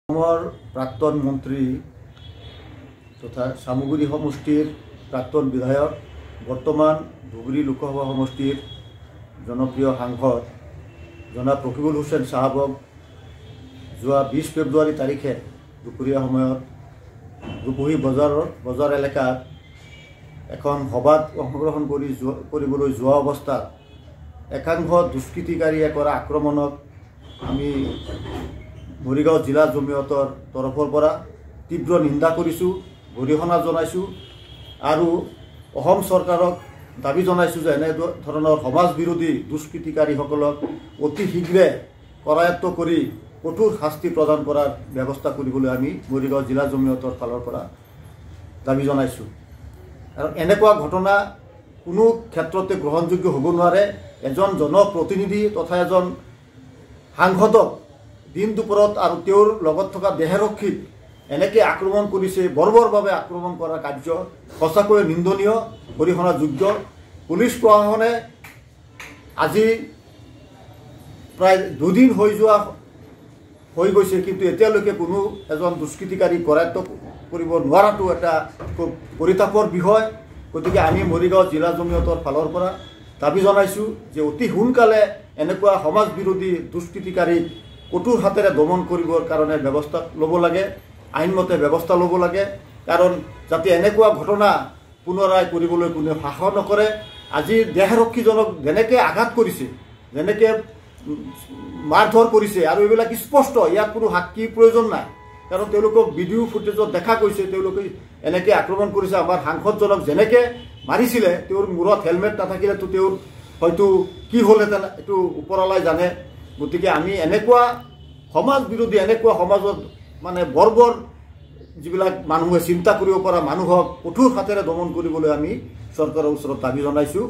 प्राक्तन मंत्री तथा सामुगुरी समष्टिर प्राक्तन विधायक बर्तमान धुबुरी लोकसभा समष्टिर जनप्रिय सांसद जनाब रकिबुल हुसैन साहबक जो 20 फेब्रुवारी तारिखे दुपरिया समय रूपही बजार एलेकात एखन सभात अंशग्रहण কৰিবলৈ যোৱা অৱস্থাত একাংশ দুষ্কৃতিকাৰীয়ে কৰা আক্ৰমণক আমি মৰিগাঁও জিলা জমিয়তৰ তৰফৰ পৰা তীব্ৰ নিন্দা কৰিছোঁ, গৰিহণা জনাইছোঁ আৰু অসম চৰকাৰক দাবী জনাইছোঁ যে এনে ধৰণৰ সমাজ বিৰোধী দুষ্কৃতিকাৰীসকলক অতি শীঘ্ৰে কৰায়ত্ব কৰি কঠোৰ শাস্তি প্ৰদান কৰাৰ ব্যৱস্থা কৰিবলৈ আমি মৰিগাঁও জিলা জমিয়তৰ ফালৰ পৰা দাবী জনাইছোঁ। আৰু এনেকুৱা ঘটনা কোনো ক্ষেত্ৰতে গ্ৰহণযোগ্য হ'ব নোৱাৰে। এজন জনপ্ৰতিনিধি তথা এজন সাংসদক দিন দুপৰত আৰু তেওঁৰ লগত থকা দেহৰক্ষীক এনেকৈ আক্ৰমণ কৰিছে, বৰ্বৰভাৱে আক্ৰমণ কৰা কাৰ্য সঁচাকৈ নিন্দনীয়, গৰিহণাযোগ্য। পুলিচ প্ৰশাসনে আজি প্ৰায় দুদিন হৈ গৈছে, কিন্তু এতিয়ালৈকে কোনো এজন দুষ্কৃতিকাৰী কৰায়ত্ব কৰিব নোৱাৰাটো এটা খুব পৰিতাপৰ বিষয়। গতিকে আমি মৰিগাঁও জিলা জমিয়তৰ ফালৰ পৰা দাবী জনাইছোঁ যে অতি সোনকালে এনেকুৱা সমাজ বিৰোধী দুষ্কৃতিকাৰীক কঠোৰ হাতেৰে দমন কৰিবৰ কাৰণে ব্যৱস্থা ল'ব লাগে, আইনমতে ব্যৱস্থা ল'ব লাগে। কাৰণ যাতে এনেকুৱা ঘটনা পুনৰাই কৰিবলৈ কোনেও সাহস নকৰে। আজি দেহৰক্ষীজনক যেনেকৈ আঘাত কৰিছে, যেনেকৈ মাৰধৰ কৰিছে, আৰু এইবিলাক স্পষ্ট, ইয়াত কোনো সাক্ষীৰ প্ৰয়োজন নাই। কাৰণ তেওঁলোকক ভিডিঅ' ফুটেজত দেখা গৈছে তেওঁলোকে এনেকৈ আক্ৰমণ কৰিছে। আমাৰ সাংসদজনক যেনেকৈ মাৰিছিলে, তেওঁৰ মূৰত হেলমেট নাথাকিলেতো তেওঁৰ হয়তো কি হ'লহেঁতেন এইটো ওপৰৱালাই জানে। গতিকে আমি এনেকুৱা সমাজ বিৰোধী, এনেকুৱা সমাজত মানে বৰ্বৰ যিবিলাক মানুহে চিন্তা কৰিব পৰা মানুহক কঠোৰ হাতেৰে দমন কৰিবলৈ আমি চৰকাৰৰ ওচৰত দাবী জনাইছোঁ।